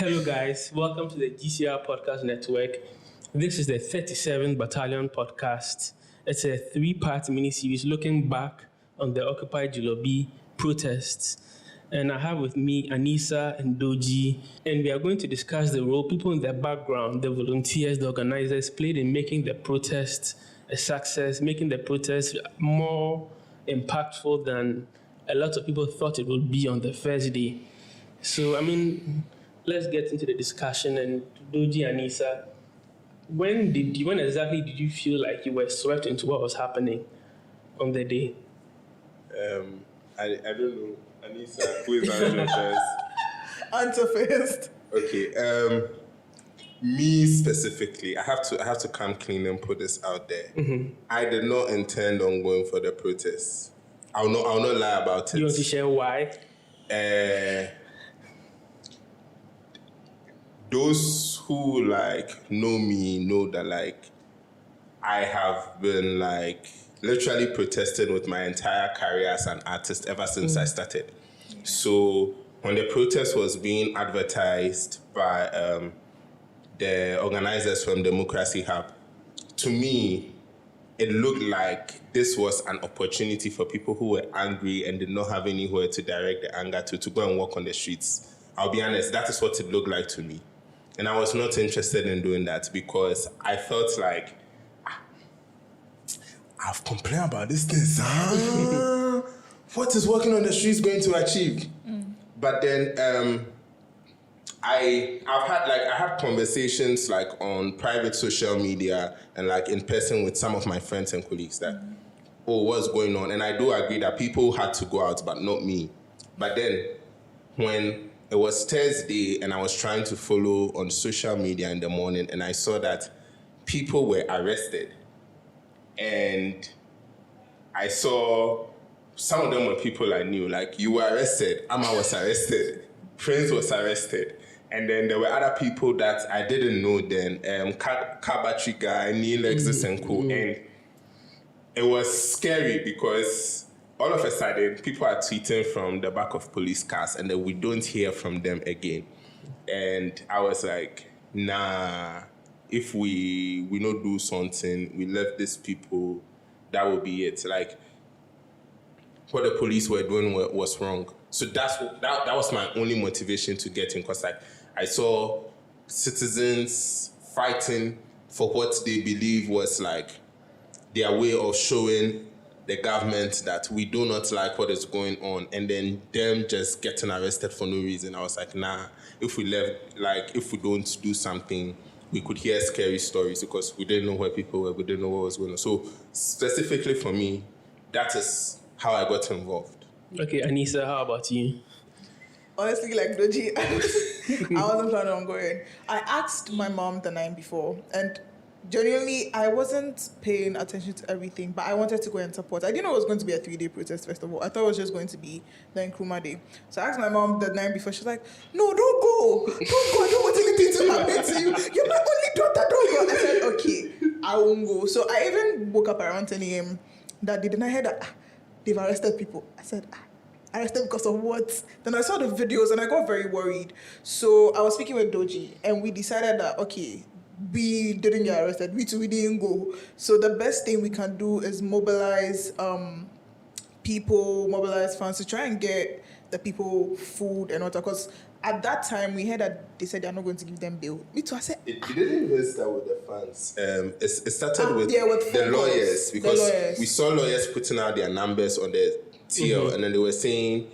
Hello guys, welcome to the GCR Podcast Network. This is the 37th Battalion podcast. It's a 3-part mini-series looking back on the Occupy Julorbi Protests. And I have with me Anisah and Dodzi, and we are going to discuss the role people in the background, the volunteers, the organizers played in making the protest a success, making the protest more impactful than a lot of people thought it would be on the first day. So, let's get into the discussion. And Dodzi, Anisah, when exactly did you feel like you were swept into what was happening on the day? I don't know. Anisah, who is answering first? Answer first. Okay. Me specifically, I have to come clean and put this out there. Mm-hmm. I did not intend on going for the protest. I'll not lie about it. You want to share why? Those who know me know that I have been literally protesting with my entire career as an artist ever since I started. So when the protest was being advertised by the organizers from Democracy Hub, to me, it looked like this was an opportunity for people who were angry and did not have anywhere to direct the anger to go and walk on the streets. I'll be honest, that is what it looked like to me. And I was not interested in doing that because I felt like, I've complained about these things. What is walking on the streets going to achieve? But then I had conversations on private social media and in person with some of my friends and colleagues that, what's going on? And I do agree that people had to go out, but not me. But then when it was Thursday and I was trying to follow on social media in the morning and I saw that people were arrested. And I saw some of them were people I knew, you were arrested, Amma was arrested, Prince was arrested. And then there were other people that I didn't know then, car battery guy, Neil Lexus and co. And it was scary because all of a sudden people are tweeting from the back of police cars and then we don't hear from them again. And I was like, nah, if we not do something, we left these people, that will be it. What the police were doing was wrong. So that was my only motivation to get in, because I saw citizens fighting for what they believe was their way of showing the government that we do not like what is going on, and then them just getting arrested for no reason. I was like, nah, if we left, if we don't do something, we could hear scary stories because we didn't know where people were, we didn't know what was going on. So specifically for me, that is how I got involved. Okay, Anisah, how about you? Honestly, Dodzi, I wasn't planning on going. I asked my mom the night before, and genuinely, I wasn't paying attention to everything, but I wanted to go and support. I didn't know it was going to be a 3-day protest, first of all. I thought it was just going to be the Nkrumah Day. So I asked my mom the night before. She's like, no, don't go. Don't go. I don't want anything to happen to you. You're my only daughter. Don't go. I said, okay, I won't go. So I even woke up around 10 a.m. that day. Then I heard that they've arrested people. I said, arrested because of what? Then I saw the videos and I got very worried. So I was speaking with Dodzi and we decided that, okay, we didn't get arrested. We didn't go. So the best thing we can do is mobilize people, mobilize funds to try and get the people food and water. Because at that time, we heard that they said they're not going to give them bail. Me too, I said... It didn't even start with the funds. It started with the lawyers. Because we saw lawyers putting out their numbers on the TL, and then they were saying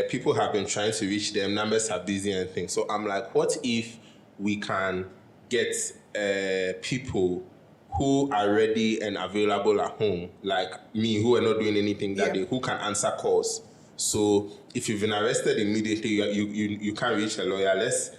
people have been trying to reach them, numbers are busy and things. So I'm like, what if we can get people who are ready and available at home, like me, who are not doing anything that day, who can answer calls. So if you've been arrested immediately, you can't reach a lawyer. Let's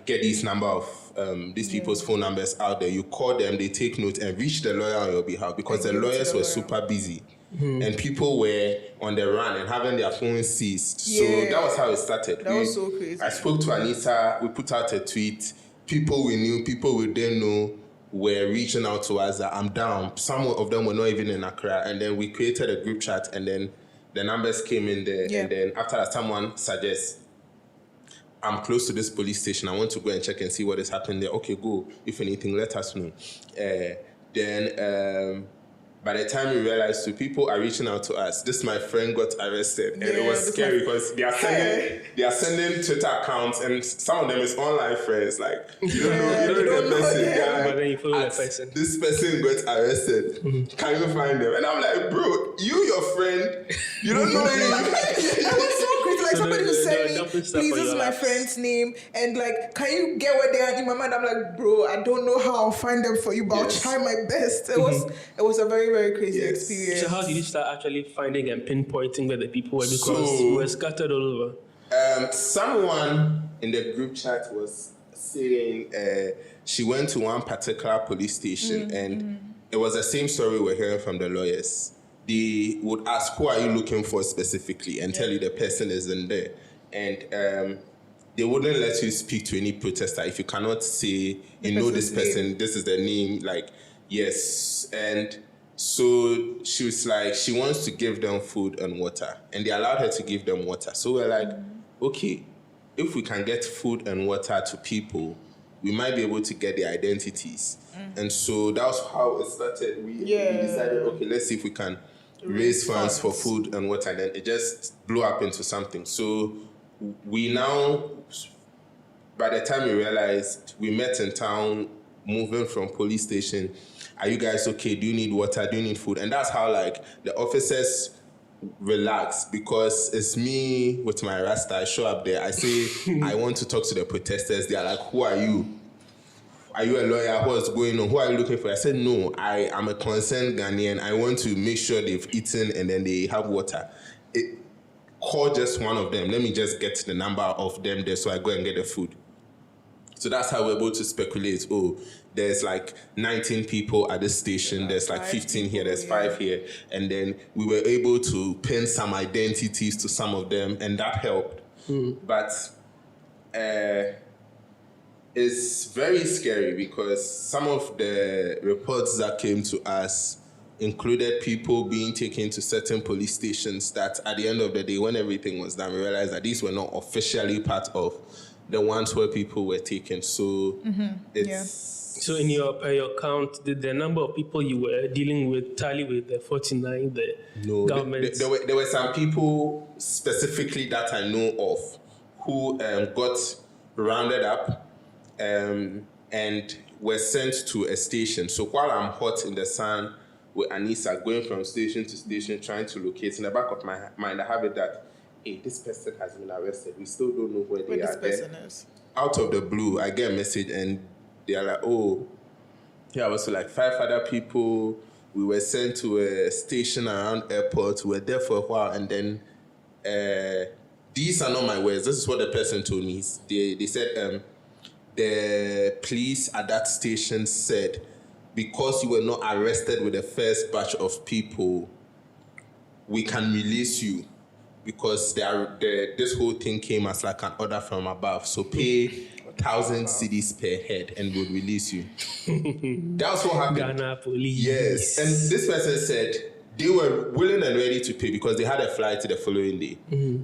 get these number of these people's phone numbers out there. You call them, they take note and reach the lawyer on your behalf, because the lawyers were super busy. And people were on the run and having their phones seized. So that was how it started. That was so crazy. I spoke to Anisah, we put out a tweet. People we knew, people we didn't know were reaching out to us that I'm down. Some of them were not even in Accra. And then we created a group chat and then the numbers came in there. And then after that, someone suggests, I'm close to this police station. I want to go and check and see what is happening there. Okay, go. If anything, let us know. Then by the time we realized, so people are reaching out to us. This my friend got arrested, and it was scary because they are sending Twitter accounts, and some of them is online friends. Like you don't know the person, guy, but then you follow the person. This person got arrested. Can you find them? And I'm like, bro, your friend, you don't know him. That was so crazy. Like So somebody who sent me, please, this is my friend's name, and like, can you get where they are in my mind? I'm like, bro, I don't know how I'll find them for you, but I'll try my best. It was a very, very crazy experience. So how did you start actually finding and pinpointing where the people were? Because we were scattered all over. Someone in the group chat was saying she went to one particular police station, and it was the same story we're hearing from the lawyers. They would ask, who are you looking for specifically, and tell you the person isn't there. And they wouldn't let you speak to any protester if you cannot say, you know this person, this is the name, like, yes. And so she was like, she wants to give them food and water, and they allowed her to give them water. So we're like, okay, if we can get food and water to people, we might be able to get their identities. And so that was how it started. We decided, okay, let's see if we can raise funds for food and water. And then it just blew up into something. So we now, by the time we realized, we met in town, moving from police station. Are you guys okay? Do you need water? Do you need food? And that's how, like, the officers relax, because it's me with my Rasta. I show up there. I say, I want to talk to the protesters. They are like, who are you? Are you a lawyer? What's going on? Who are you looking for? I said, no, I am a concerned Ghanaian. I want to make sure they've eaten and then they have water. Call just one of them. Let me just get the number of them there so I go and get the food. So that's how we're able to speculate. Oh, there's like 19 people at this station. There's like 15 here. There's 5 here. And then we were able to pin some identities to some of them, and that helped. But it's very scary because some of the reports that came to us included people being taken to certain police stations that at the end of the day, when everything was done, we realized that these were not officially part of the ones where people were taken. So So in your count, did the number of people you were dealing with tally with the 49, the government? There were some people specifically that I know of who got rounded up and were sent to a station. So while I'm hot in the sun with Anisah, going from station to station, trying to locate, in the back of my mind, I have it that, hey, this person has been arrested. We still don't know where they are. This person is. Out of the blue, I get a message and they are like, oh, yeah, also like 5 other people. We were sent to a station around airport. We were there for a while, and then these are not my words. This is what the person told me. They said the police at that station said, because you were not arrested with the first batch of people, we can release you. Because this whole thing came as like an order from above. So pay 1,000 cedis per head and we'll release you. That's what happened. Ghana police. Yes. And this person said they were willing and ready to pay because they had a flight the following day.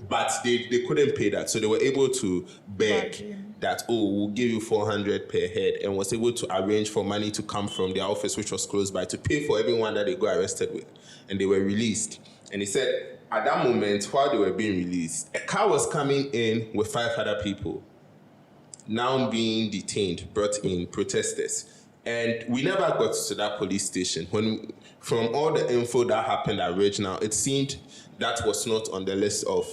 But they couldn't pay that. So they were able to beg that, oh, we'll give you 400 per head, and was able to arrange for money to come from their office, which was close by, to pay for everyone that they got arrested with. And they were released. And he said, at that moment, while they were being released, a car was coming in with 5 other people, now being detained, brought in, protesters. And we never got to that police station. From all the info that happened at Regional, it seemed that was not on the list of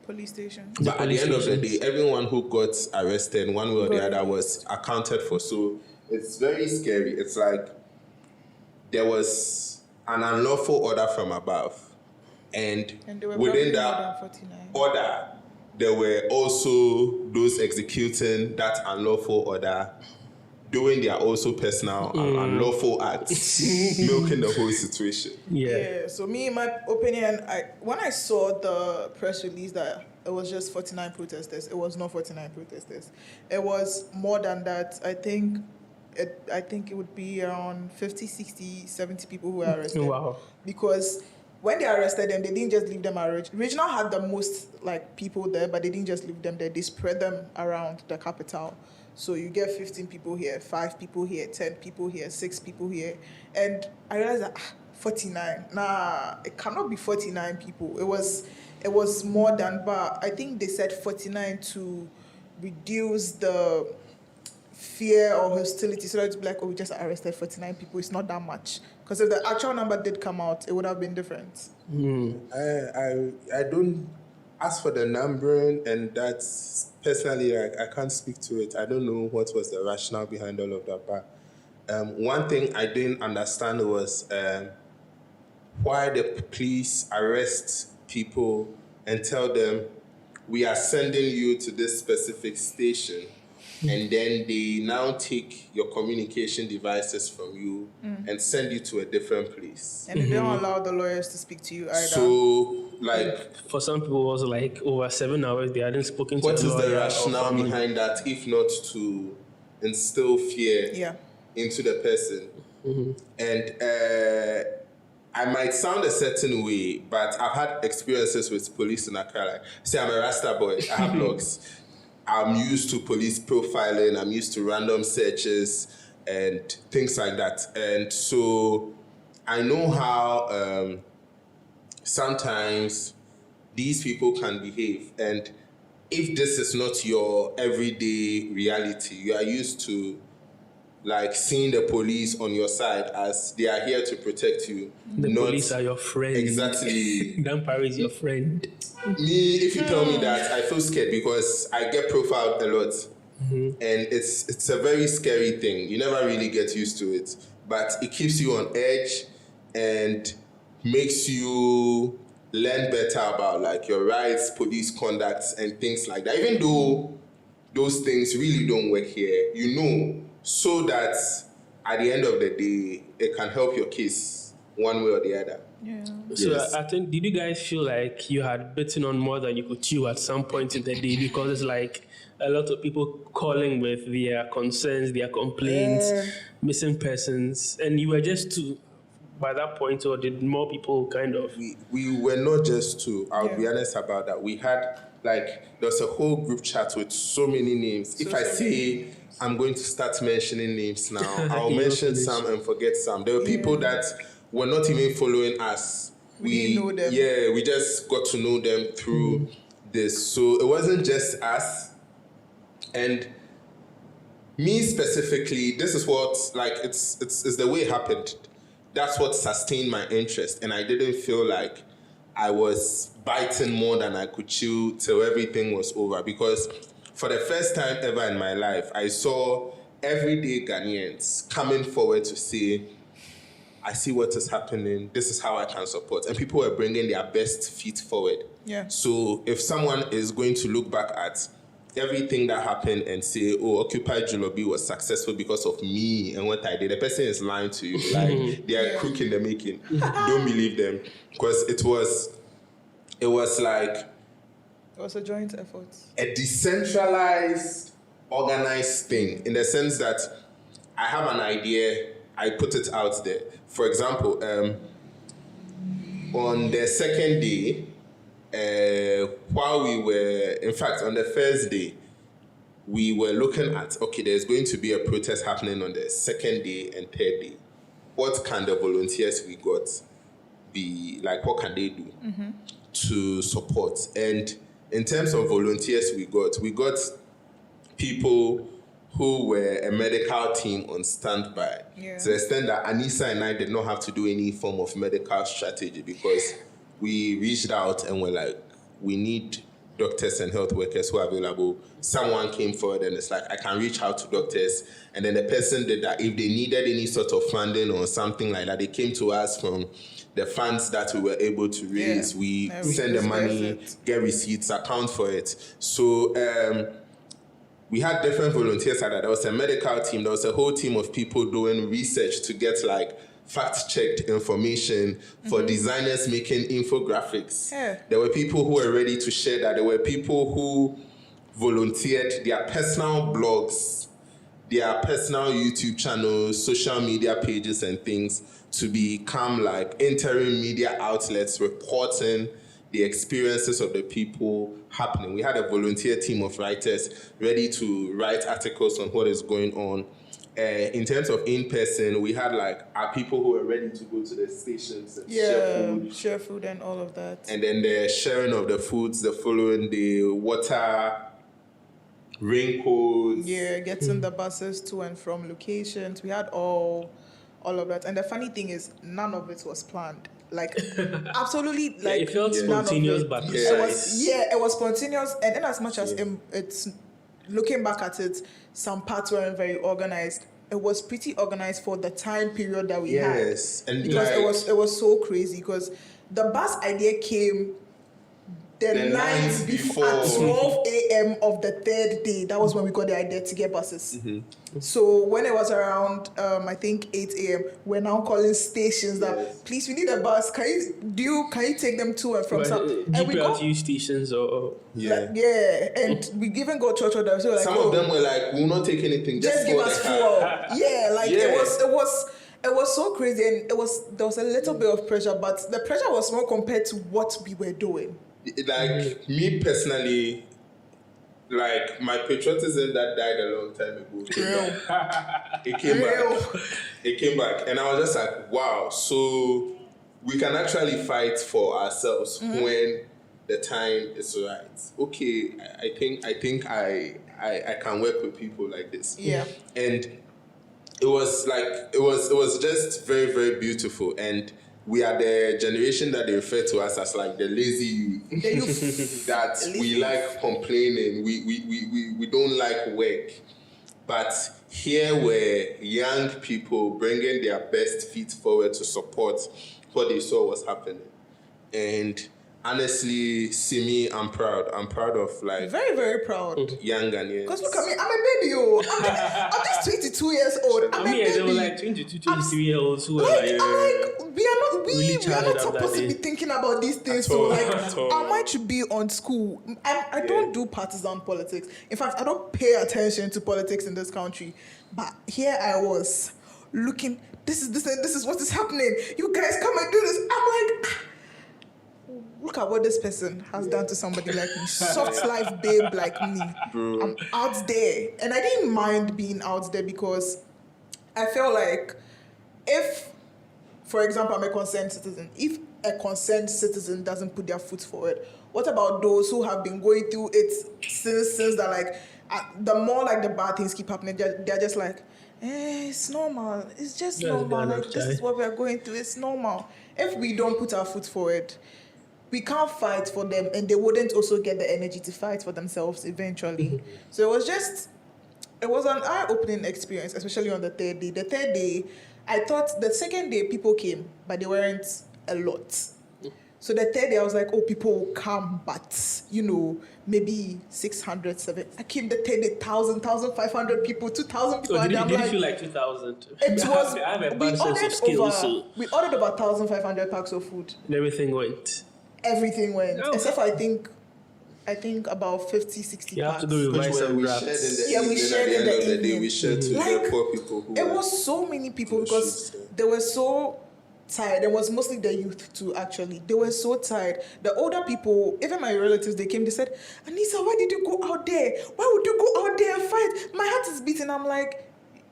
police station. But at the end of the day, everyone who got arrested, one way or the other, was accounted for. So it's very scary. It's like there was an unlawful order from above. And within that order, there were also those executing that unlawful order, doing their also personal unlawful acts, milking the whole situation. Yeah. So me, in my opinion, when I saw the press release that it was just 49 protesters, it was not 49 protesters. It was more than that. I think it would be around 50, 60, 70 people who were arrested. Wow. Because when they arrested them, they didn't just leave them at Regional had the most like people there, but they didn't just leave them there. They spread them around the capital. So you get 15 people here, 5 people here, 10 people here, 6 people here. And I realized that 49. Nah, it cannot be 49 people. It was more than, but I think they said 49 to reduce the fear or hostility. So it's like, oh, we just arrested 49 people. It's not that much. Because if the actual number did come out, it would have been different. I don't, as for the numbering, and that's personally, I can't speak to it. I don't know what was the rationale behind all of that. But one thing I didn't understand was why the police arrest people and tell them, we are sending you to this specific station. And then they now take your communication devices from you and send you to a different place. And they don't allow the lawyers to speak to you either. So, like... For some people, it was like over 7 hours, they hadn't spoken to What the is lawyer. the rationale behind that, if not to instill fear into the person? And I might sound a certain way, but I've had experiences with police in Accra. Like, say I'm a Rasta boy, I have logs. I'm used to police profiling, I'm used to random searches and things like that. And so I know how sometimes these people can behave. And if this is not your everyday reality, you are used to like seeing the police on your side as they are here to protect you. The police are your friend. Exactly. Dampari is your friend. Me, if you tell me that, I feel scared because I get profiled a lot. And it's a very scary thing. You never really get used to it. But it keeps you on edge and makes you learn better about like your rights, police conducts, and things like that. Even though those things really don't work here, you know, so that at the end of the day, it can help your case one way or the other. Yeah. So Yes. I think, did you guys feel like you had bitten on more than you could chew at some point in the day? Because it's like a lot of people calling with their concerns, their complaints, missing persons, and you were just two by that point, or did more people kind of? We were not just two. I'll be honest about that. We had like, there's a whole group chat with so many names. If I say I'm going to start mentioning names now, I'll mention some and forget some. There were people that were not even following us. We didn't know them. Yeah, we just got to know them through this. So it wasn't just us. And me specifically, this is what, like, it's the way it happened. That's what sustained my interest. And I didn't feel like I was biting more than I could chew till everything was over. Because for the first time ever in my life, I saw everyday Ghanaians coming forward to say, I see what is happening, this is how I can support. And people were bringing their best feet forward. Yeah. So if someone is going to look back at everything that happened and say, oh, Occupy Julorbi was successful because of me and what I did, the person is lying to you. Like, they are crook in the making. Don't believe them. Because it was like... It was a joint effort. A decentralized, organized thing, in the sense that I have an idea, I put it out there. For example, on the second day, while we were, in fact, on the first day, we were looking at, okay, there's going to be a protest happening on the second day and third day. What can the volunteers we got be, like, what can they do to support? And in terms of volunteers we got people who were a medical team on standby. Yeah. To the extent that Anisah and I did not have to do any form of medical strategy because we reached out and were like, we need doctors and health workers who are available. Someone came forward and it's like, I can reach out to doctors. And then the person did that. If they needed any sort of funding or something like that, they came to us from the funds that we were able to raise. We send the money, get receipts, account for it. So we had different volunteers like that. There was a medical team. There was a whole team of people doing research to get like fact-checked information for designers making infographics. Yeah. There were people who were ready to share that. There were people who volunteered their personal blogs their personal YouTube channels, social media pages and things to become like interim media outlets reporting the experiences of the people happening. We had a volunteer team of writers ready to write articles on what is going on. In terms of in-person, we had like our people who were ready to go to the stations and share food and all of that. And then the sharing of the foods the following day, water, raincoats. Yeah, getting the buses to and from locations. We had all of that. And the funny thing is, none of it was planned. Like, absolutely, like, it felt spontaneous, but precise. It was spontaneous. And in as much as it's, looking back at it, some parts weren't very organized. It was pretty organized for the time period that we had. Yes. And because it was so crazy. Because the bus idea came the night before at 12 a.m. of the third day. That was when we got the idea to get buses. Mm-hmm. So when it was around, I think 8 a.m., we're now calling stations that, please, we need a bus. Can you take them to and from some? And we got stations or and we even got church orders. So like, some of them were like, we'll not take anything. Just give us fuel. It was so crazy, and there was a little bit of pressure, but the pressure was more compared to what we were doing. Like me personally, like my patriotism that died a long time ago. It came back. It came back, and I was just like, wow. So we can actually fight for ourselves when the time is right. Okay, I think I can work with people like this. Yeah, and it was just very, very beautiful. And we are the generation that they refer to us as like the lazy youth. That we like complaining. We don't like work. But here were young people bringing their best feet forward to support what they saw was happening. And honestly, see me, I'm proud. I'm proud of like... Very, very proud. Young Ghanaians. Because look at me, I'm a baby. I'm just 22 years old. I'm a baby. There were like 22, 23-years-olds who were we are not supposed to be thinking about these things. So like, I might be on school. I don't do partisan politics. In fact, I don't pay attention to politics in this country. But here I was looking, this is what is happening. You guys come and do this. I'm like... Look at what this person has done to somebody like me. Soft life babe like me. Bro. I'm out there. And I didn't mind being out there because I felt like if, for example, I'm a concerned citizen, if a concerned citizen doesn't put their foot forward, what about those who have been going through it since that, like, the more like the bad things keep happening, they're just like, it's normal. It's just normal. Like, this is what we are going through. It's normal. If we don't put our foot forward, we can't fight for them, and they wouldn't also get the energy to fight for themselves eventually. So it was an eye-opening experience, especially on the third day. The third day, I thought the second day people came, but they weren't a lot. So the third day I was like, people will come, but maybe 600, 700. I came the third day, 1,000, 1,500 people, 2,000 people. Did it feel like 2,000? It was. I have a bad sense of scale, we ordered about 1,500 packs of food. And everything went. Everything went, except for I think about 50, 60 you packs. have to do rice and wraps. We shared in the evening. We shared to the poor people. It was so many people because they were so tired. It was mostly the youth too, actually. They were so tired. The older people, even my relatives, they came, they said, Anisah, why did you go out there? Why would you go out there and fight? My heart is beating. I'm like,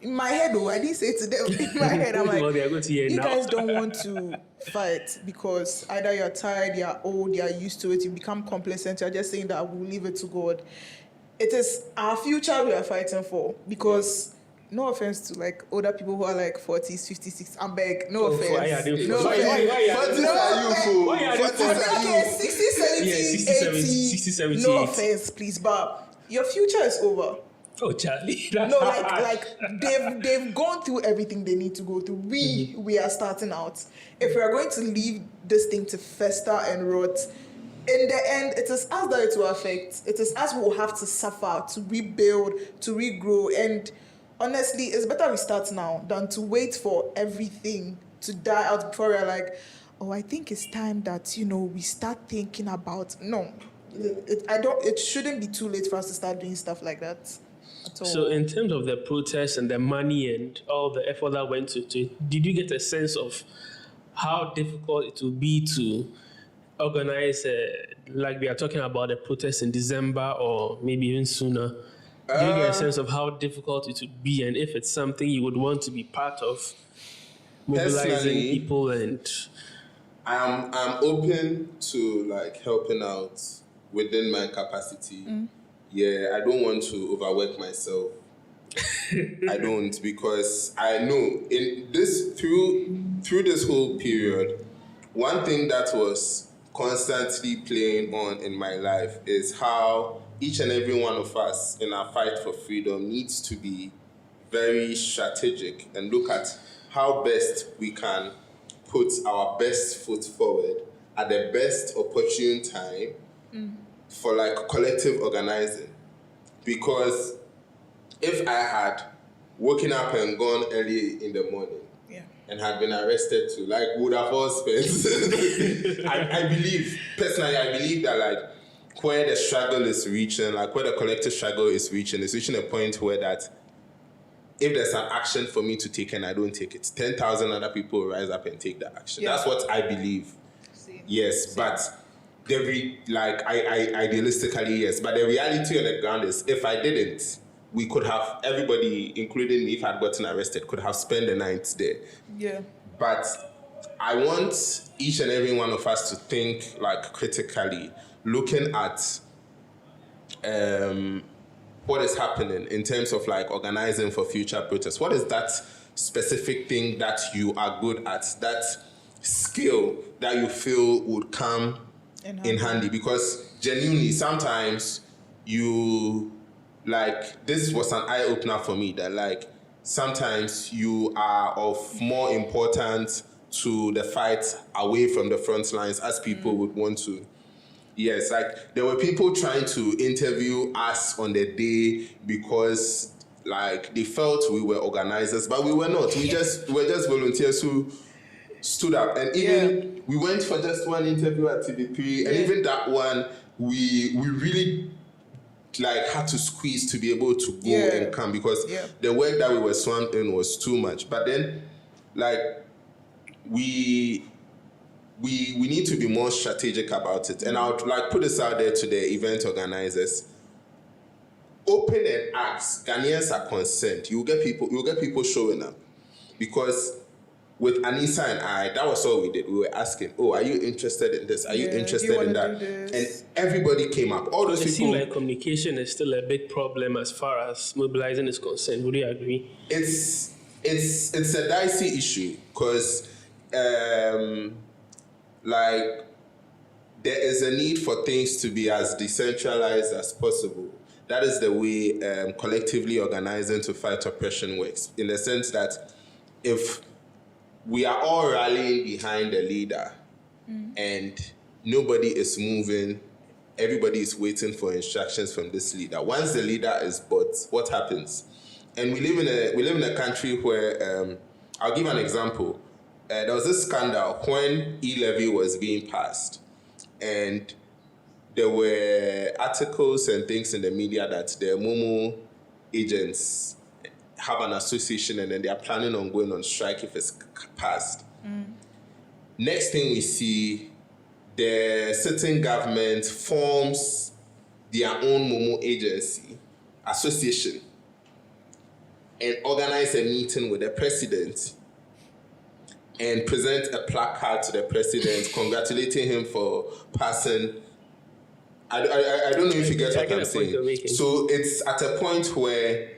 in my head, I didn't say it to them. In my head, I'm like, you guys don't want to fight because either you're tired, you're old, you're used to it, you become complacent, you're just saying that we'll leave it to God. It is our future we are fighting for because, no offense to like older people who are like 40s, 50s, 60s, I'm beg, no offense. Why are they no offense? Why are you 60, 70, 60, 70, no offense, please, but your future is over. Oh, Charlie. No, like they've gone through everything they need to go through. We are starting out. If we are going to leave this thing to fester and rot, in the end, it is us that it will affect. It is us who will have to suffer, to rebuild, to regrow. And honestly, it's better we start now than to wait for everything to die out before we're like, I think it's time that, we start thinking about... No, it shouldn't be too late for us to start doing stuff like that. at all. So in terms of the protests and the money and all the effort that went to it, did you get a sense of how difficult it will be to organize, like we are talking about the protests in December or maybe even sooner? Do you get a sense of how difficult it would be, and if it's something you would want to be part of, mobilizing Personally, people? And I'm open to like helping out within my capacity. Yeah, I don't want to overwork myself. I don't, because I know in this through this whole period, one thing that was constantly playing on in my life is how each and every one of us in our fight for freedom needs to be very strategic and look at how best we can put our best foot forward at the best opportune time for like collective organizing. Because if I had woken up and gone early in the morning and had been arrested too, like would have all spent. I believe, personally, I believe that like where the struggle is reaching, like where the collective struggle is reaching a point where that if there's an action for me to take and I don't take it, 10,000 other people will rise up and take that action. That's what I believe. Yes, but I idealistically, yes. But the reality on the ground is if I didn't, we could have, everybody, including me, if I'd gotten arrested, could have spent the night there. Yeah. But I want each and every one of us to think like critically, looking at what is happening in terms of like organizing for future protests. What is that specific thing that you are good at, that skill that you feel would come in handy? Because genuinely, sometimes you, like, this was an eye-opener for me, that like sometimes you are of more importance to the fight away from the front lines as people would want to. Yes, like there were people trying to interview us on the day because like they felt we were organizers, but we were not. We were just volunteers who stood up. And even we went for just one interview at TV3, and even that one we really like had to squeeze to be able to go and come, because the work that we were swamped in was too much. But then like we need to be more strategic about it. And I would like put this out there to the event organizers. Open and ask. Ghanaians are concerned. You'll get people showing up. Because with Anisah and I, that was all we did. We were asking, are you interested in this? Are you interested in that? And everybody came up. All those people. It seems like communication is still a big problem as far as mobilizing is concerned. Would you agree? It's a dicey issue, because like there is a need for things to be as decentralized as possible. That is the way collectively organizing to fight oppression works, in the sense that if we are all rallying behind the leader and nobody is moving, everybody is waiting for instructions from this leader. Once the leader is bought, what happens? And we live in a country where I'll give an example. There was this scandal when e-levy was being passed, and there were articles and things in the media that the Momo agents have an association and then they are planning on going on strike if it's passed. Next thing we see, the sitting government forms their own Momo agency, association, and organize a meeting with the president and present a placard to the president congratulating him for passing. I don't know if you get what I'm saying. So it's at a point where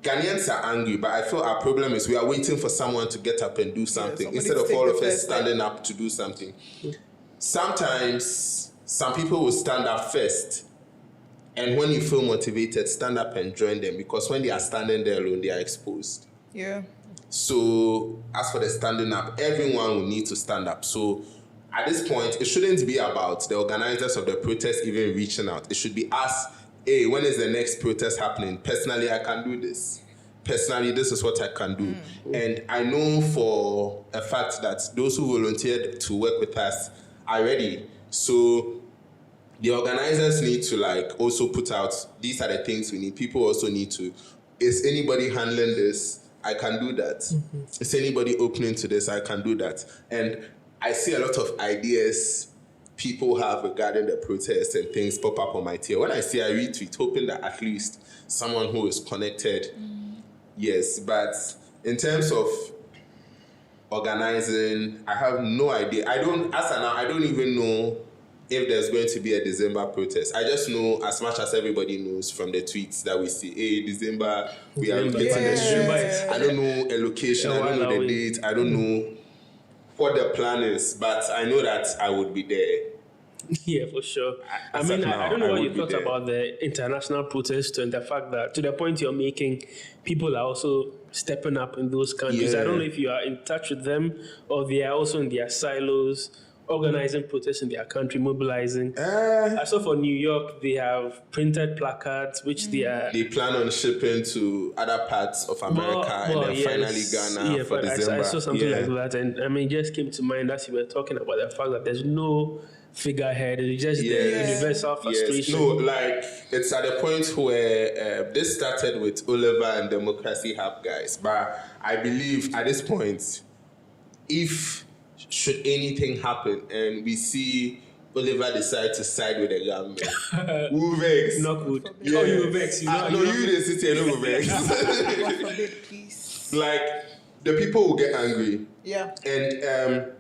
Ghanaians are angry, but I feel our problem is we are waiting for someone to get up and do something instead of all of us standing up to do something. Sometimes some people will stand up first, and when you feel motivated, stand up and join them, because when they are standing there alone, they are exposed. Yeah. So as for the standing up, everyone will need to stand up. So at this point, it shouldn't be about the organizers of the protest even reaching out. It should be us. Hey, when is the next protest happening? Personally, I can do this. Personally, this is what I can do. And I know for a fact that those who volunteered to work with us are ready. So the organizers need to like also put out, these are the things we need. People also need to, is anybody handling this? I can do that. Mm-hmm. Is anybody opening to this? I can do that. And I see a lot of ideas people have regarding the protests and things pop up on my tier. When I see, I retweet, hoping that at least someone who is connected, yes. But in terms of organizing, I have no idea. I don't even know if there's going to be a December protest. I just know as much as everybody knows from the tweets that we see, hey, December, we are getting the street. I don't know a location, I don't know the date, I don't know what the plan is, but I know that I would be there. Yeah, for sure. I don't know what you thought about the international protest and the fact that, to the point you're making, people are also stepping up in those countries. I don't know if you are in touch with them or they are also in their silos, organizing protests in their country, mobilizing. I saw for New York, they have printed placards, which they plan on shipping to other parts of America and then finally Ghana for December. I saw something like that, and it just came to mind as you were talking about the fact that there's no figurehead, it's just the universal frustration. No, like, it's at a point where this started with Oliver and Democracy Hub guys, but I believe at this point, if should anything happen and we see Oliver decide to side with the government, we'll vex. Not good. Yeah. Oh, you will vex. No, you the city and will vex. God forbid, please. Like, the people will get angry. Yeah. And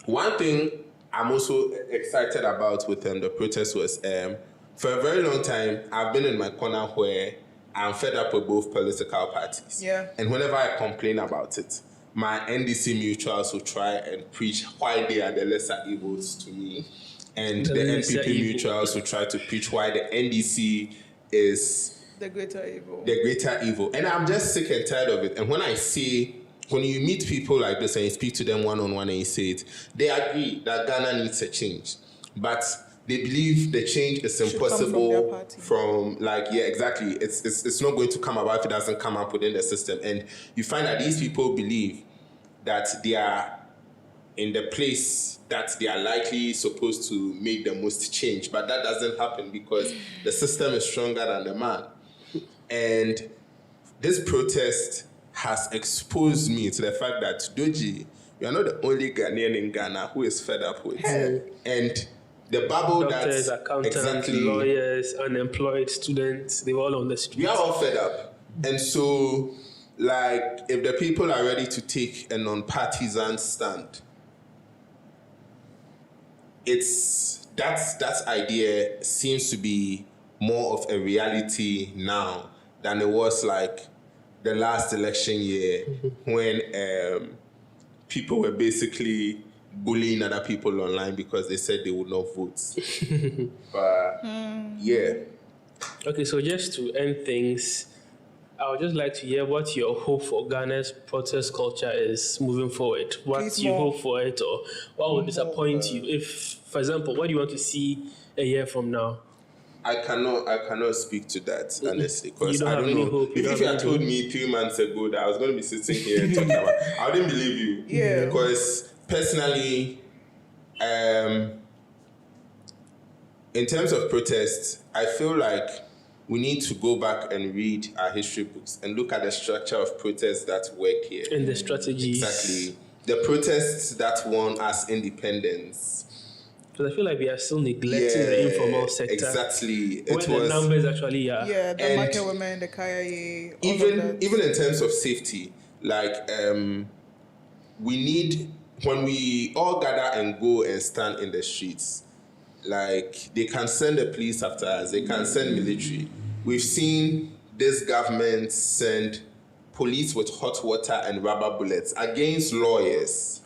one thing I'm also excited about with the protest was, for a very long time, I've been in my corner where I'm fed up with both political parties. Yeah. And whenever I complain about it, my NDC mutuals will try and preach why they are the lesser evils to me. And the NPP mutuals will try to preach why the NDC is the greater evil. The greater evil. And I'm just sick and tired of it. And when you meet people like this and you speak to them one-on-one and you say it, they agree that Ghana needs a change. But they believe the change is impossible from exactly. It's not going to come about if it doesn't come up within the system. And you find that these people believe that they are in the place that they are likely supposed to make the most change. But that doesn't happen because the system is stronger than the man. And this protest has exposed me to the fact that, Dodzi, you are not the only Ghanaian in Ghana who is fed up with. And the bubble doctors, accountants, lawyers, unemployed students, they're all on the street. We are all fed up. And so, if the people are ready to take a non-partisan stand, that idea seems to be more of a reality now than it was the last election year when people were basically bullying other people online because they said they would not vote. But yeah. Okay, so just to end things, I would just like to hear what your hope for Ghana's protest culture is moving forward. What you hope for it, or what would disappoint you? If, for example, what do you want to see a year from now? I cannot speak to that, honestly, because I don't know. Hope, if you had told me 3 months ago that I was going to be sitting here and talking about it, I wouldn't believe you. Yeah. Because personally, in terms of protests, I feel like we need to go back and read our history books and look at the structure of protests that work here. And the strategies. Exactly. The protests that won us independence. Because I feel like we are still neglecting the informal sector. Exactly. The numbers actually are. Yeah, the market women, the KIA, even in terms of safety, we need, when we all gather and go and stand in the streets, they can send the police after us, they can send military. We've seen this government send police with hot water and rubber bullets against lawyers.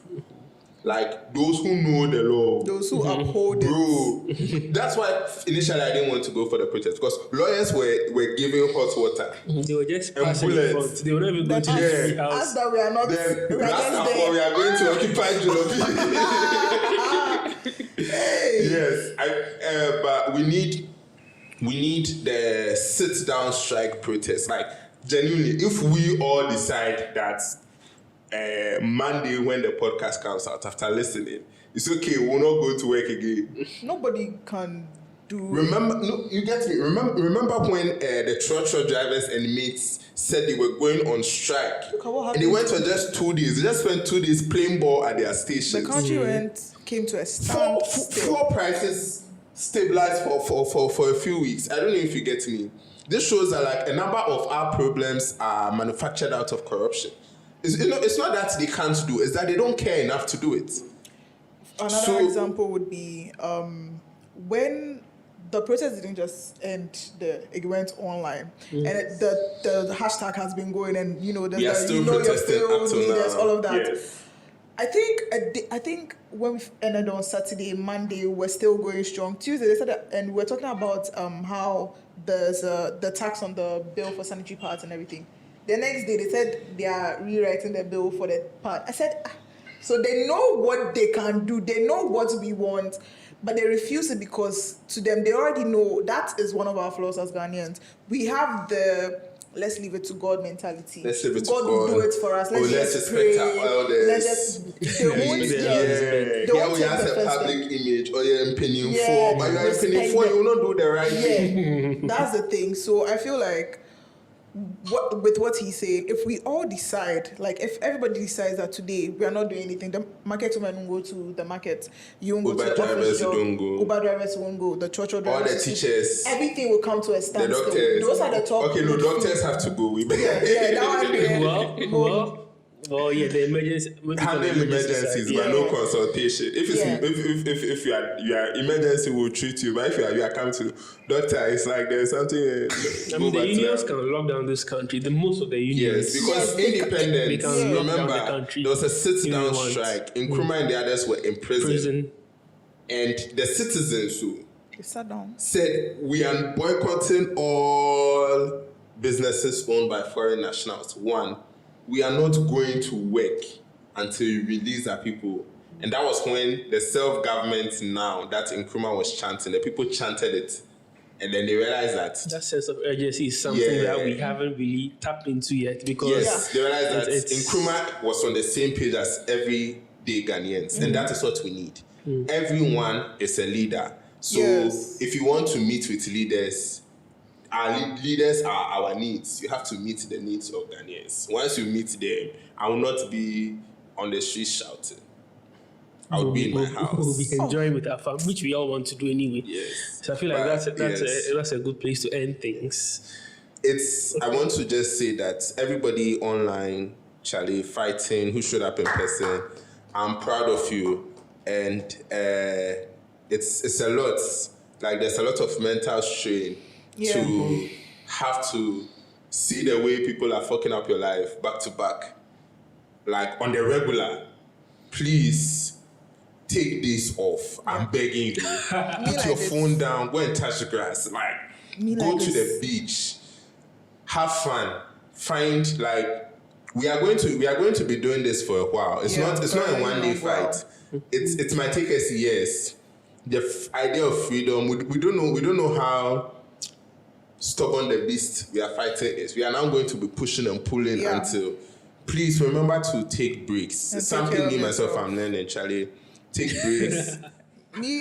Those who know the law. Those who uphold it. Bro, that's why initially I didn't want to go for the protest, because lawyers were giving hot water. They were just passing in front. They were not even going to the house. As that we are not. We are going to occupy Julorbi. Yes, but we need the sit-down strike protest. Genuinely, if we all decide that Monday when the podcast comes out, after listening, it's okay, we'll not go to work again. Nobody can do. Remember, no, you get me. Remember when the trotro drivers and mates said they were going on strike, Look at what and they happened. went for just 2 days. They just spent 2 days playing ball at their station. The country came to a standstill. Fuel prices stabilized for a few weeks. I don't know if you get me. This shows that like a number of our problems are manufactured out of corruption. It's not that they can't do, it's that they don't care enough to do it. Another example would be when the protest didn't just end, it went online, and the hashtag has been going, and there's still protesting up till leaders, now. all of that. Yes. I think when we ended on Saturday, Monday, we're still going strong. Tuesday, they said, and we're talking about how there's the tax on the bill for sanitary pads and everything. The next day, they said they are rewriting the bill for the pad. I said, so they know what they can do. They know what we want, but they refuse it because to them, they already know that is one of our flaws as Ghanaians. We have the let's leave it to God mentality. Let's leave it to God will do it for us. Let's just pray. Let's just they won't we have a public image or you're opinion for, but you're opinion for, you will not do the right thing. That's the thing. So I feel like with what he's saying, if we all decide, like if everybody decides that today we are not doing anything, the market women won't go to the market, you won't go to the office job, Uber drivers won't go, the church drivers, all the teachers, everything will come to a standstill. The doctors, those are the top. Okay, no, doctors have to go. That one. Well, the emergency. Handle emergencies, but no consultation. If you are emergency, will treat you. But if you are coming to doctor, it's like there's something. The unions can lock down this country. Most of the unions. Yes, because independent. They can lock down the Remember, country. there was a sit-down strike. Nkrumah and the others were in prison. And the citizens who said we are boycotting all businesses owned by foreign nationals. One, we are not going to work until you release our people. And that was when the self-government now that Nkrumah was chanting, the people chanted it. And then they realized that sense of urgency is something that we haven't really tapped into yet. Because they realized that Nkrumah was on the same page as everyday Ghanaians. And that is what we need. Everyone is a leader. So if you want to meet with leaders, our leaders are our needs. You have to meet the needs of Ghanaians. Once you meet them, I will not be on the street shouting. I would be in my house. We'll be enjoying with our family, which we all want to do anyway. Yes. So I feel like that's a good place to end things. I want to just say that everybody online, Charlie, fighting, who showed up in person, I'm proud of you. And it's a lot. Like there's a lot of mental strain to have to see the way people are fucking up your life back to back. Like on the regular, please take this off. I'm begging you. Put your phone down, go and touch the grass. Go to the beach. Have fun. Find we are going to be doing this for a while. It's not a one-day fight. It might take us years. The idea of freedom, we don't know how stubborn the beast we are fighting is. We are now going to be pushing and pulling until. Please remember to take breaks. It's something me myself I'm learning, Charlie. Take breaks.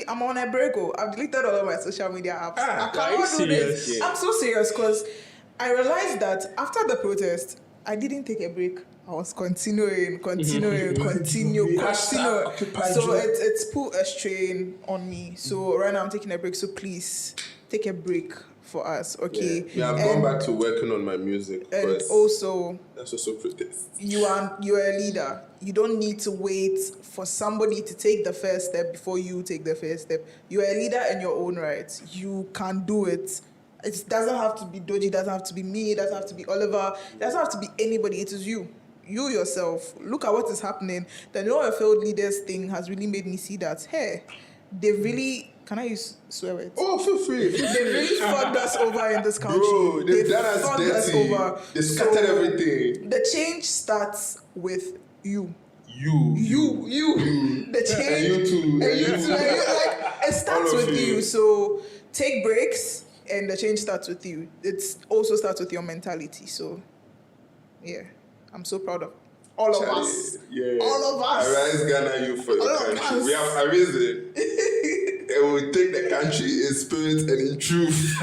I'm on a break. I've deleted all of my social media apps. I cannot do this. Yeah. I'm so serious because I realized that after the protest, I didn't take a break. I was continue. So it's put a strain on me. So right now I'm taking a break. So please take a break for us, okay? Yeah, I've gone back to working on my music. And also, that's also protest. You're a leader. You don't need to wait for somebody to take the first step before you take the first step. You're a leader in your own right. You can do it. It doesn't have to be Dodzi, it doesn't have to be me, it doesn't have to be Oliver, it doesn't have to be anybody. It is you. You yourself. Look at what is happening. The No Failed Leaders thing has really made me see that, hey, they really... Can I use swear words? Oh, feel free. They really fucked us over in this country. Bro, they've done us dirty. They scattered everything. The change starts with you. You. The change. And you too. It starts with you. So take breaks, and the change starts with you. It also starts with your mentality. So, yeah, I'm so proud of all of us. Yeah. All of us. Arise Ghana youth for the country. We have arisen. will take the country in spirit and in truth.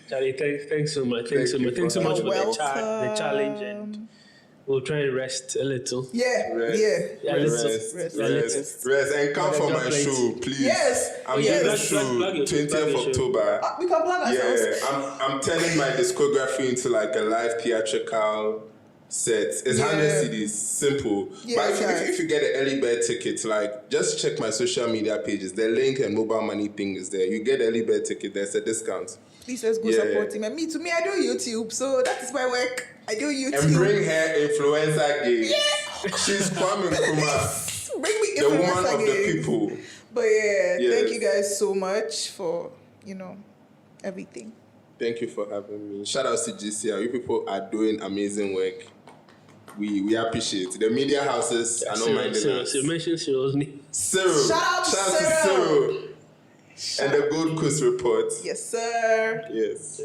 Charlie, thanks so much. Thanks so much for the challenge, and we'll try and rest a little. Rest, and come for my show, please. Yes. I'm doing the show 20th October. We can plug ourselves. Yeah, I'm turning my discography into like a live theatrical set. It's 100 CDs, simple. But if you get an early bird ticket, like just check my social media pages. The link and mobile money thing is there. You get early bird ticket. There's a discount. Please let's go support him. And me, I do YouTube, so that is my work. I do YouTube. And bring her influencer game. Yeah. She's Kwame Nkrumah. Bring me the woman of the people. But thank you guys so much for, everything. Thank you for having me. Shout out to GCR. You people are doing amazing work. We appreciate it. The media houses are not minding us. You mentioned Cyril's name. Cyril. Shout out to Cyril. And the Gold Coast Report. Yes, sir. Yes.